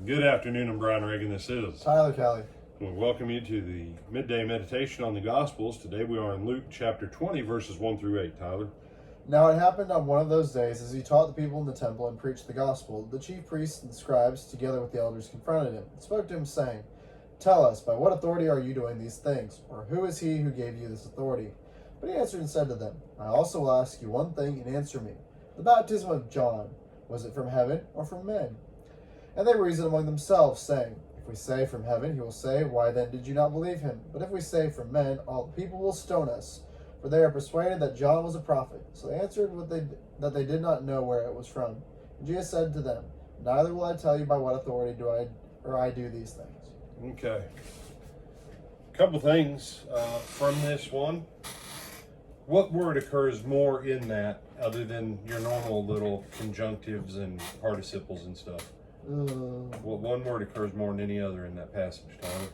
Good afternoon, I'm Brian Reagan. This is Tyler Kelly. We welcome you to the midday meditation on the Gospels. Today we are in Luke chapter 20, verses 1 through 8. Tyler. Now it happened on one of those days, as he taught the people in the temple and preached the gospel, the chief priests and scribes, together with the elders, confronted him and spoke to him, saying, "Tell us, by what authority are you doing these things? Or who is he who gave you this authority?" But he answered and said to them, "I also will ask you one thing, and answer me. The baptism of John, was it from heaven or from men?" And they reasoned among themselves, saying, "If we say from heaven, he will say, 'Why then did you not believe him?' But if we say from men, all the people will stone us, for they are persuaded that John was a prophet." So they answered that they did not know where it was from. And Jesus said to them, "Neither will I tell you by what authority I do these things." Okay. A couple things from this one. What word occurs more in that other than your normal little conjunctives and participles and stuff? What one word occurs more than any other in that passage, Tyler?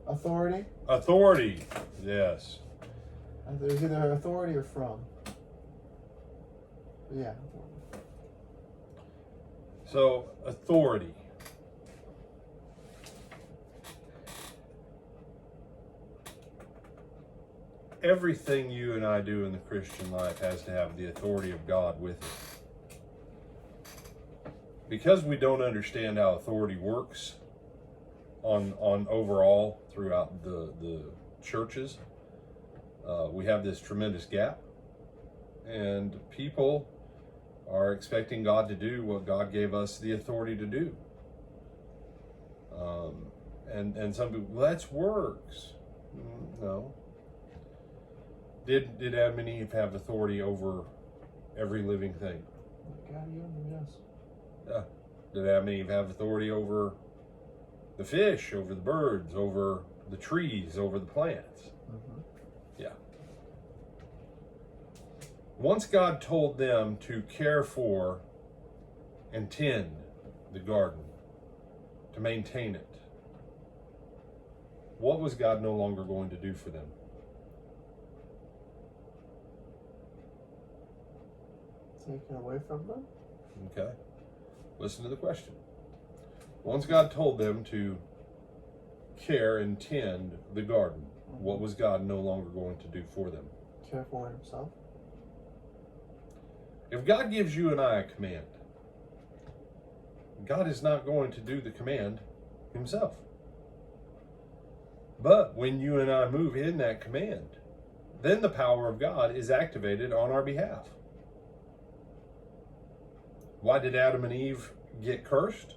Authority? Authority, yes. There's either authority or from. Yeah, authority. So, authority. Everything you and I do in the Christian life has to have the authority of God with it. Because we don't understand how authority works on overall throughout the churches, we have this tremendous gap, and people are expecting God to do what God gave us the authority to do. And some people, well, that's works. No. Did Adam and Eve have authority over every living thing? God, yes. Yeah. Did Adam and Eve have authority over the fish, over the birds, over the trees, over the plants? Mm-hmm. Yeah. Once God told them to care for and tend the garden, to maintain it, what was God no longer going to do for them? Taken away from them? Okay. Listen to the question. Once God told them to care and tend the garden, what was God no longer going to do for them? Care for himself. If God gives you and I a command, God is not going to do the command himself. But when you and I move in that command, then the power of God is activated on our behalf. Why did Adam and Eve get cursed?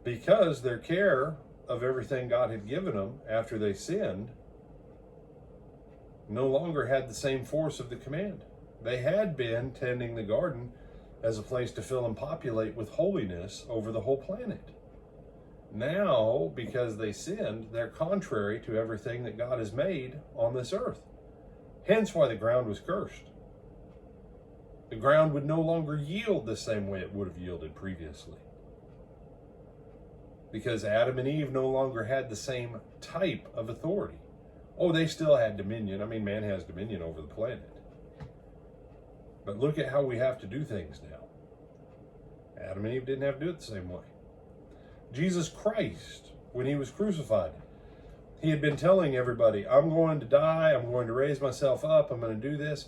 Because their care of everything God had given them after they sinned no longer had the same force of the command. They had been tending the garden as a place to fill and populate with holiness over the whole planet. Now, because they sinned, they're contrary to everything that God has made on this earth. Hence why the ground was cursed. The ground would no longer yield the same way it would have yielded previously. Because Adam and Eve no longer had the same type of authority. Oh, they still had dominion. I mean, man has dominion over the planet. But look at how we have to do things now. Adam and Eve didn't have to do it the same way. Jesus Christ, when he was crucified, he had been telling everybody, I'm going to die, I'm going to raise myself up, I'm going to do this.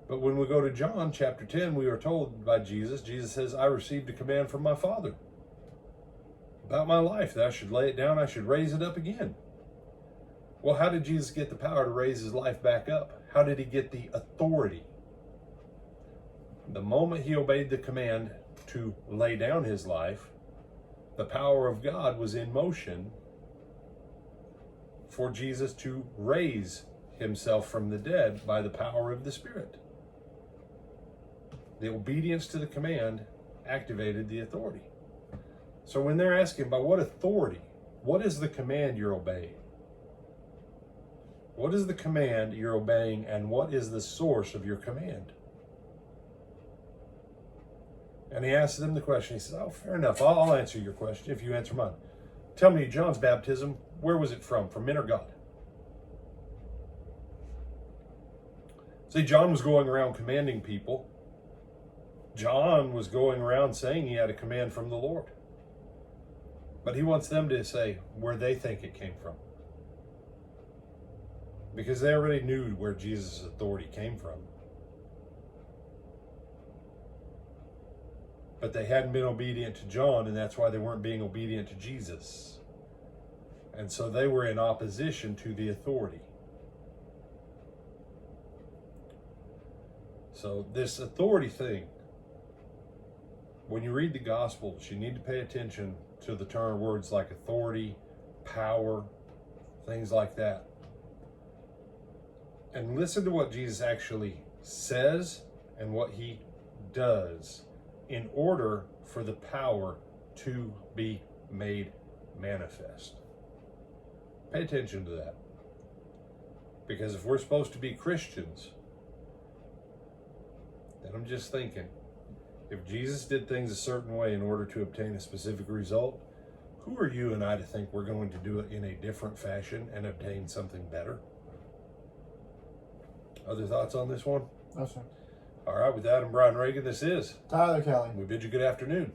But when we go to John chapter 10, we are told by Jesus says, I received a command from my Father about my life, that I should lay it down, I should raise it up again. Well, how did Jesus get the power to raise his life back up? How did he get the authority? The moment he obeyed the command to lay down his life, the power of God was in motion for Jesus to raise himself from the dead by the power of the Spirit. The obedience to the command activated the authority. So when they're asking by what authority, what is the command you're obeying? What is the command you're obeying, and what is the source of your command? And he asks them the question. He says, oh, fair enough. I'll answer your question if you answer mine. Tell me, John's baptism, where was it from? From men or God? See, John was going around commanding people. John was going around saying he had a command from the Lord. But he wants them to say where they think it came from. Because they already knew where Jesus' authority came from. But they hadn't been obedient to John, and that's why they weren't being obedient to Jesus. And so they were in opposition to the authority. So this authority thing, when you read the Gospels, you need to pay attention to the turn words like authority, power, things like that. And listen to what Jesus actually says and what he does in order for the power to be made manifest. Pay attention to that. Because if we're supposed to be Christians, then I'm just thinking, if Jesus did things a certain way in order to obtain a specific result, who are you and I to think we're going to do it in a different fashion and obtain something better? Other thoughts on this one? No, sir. All right, with that, I'm Brian Reagan. This is Tyler Kelly. We bid you good afternoon.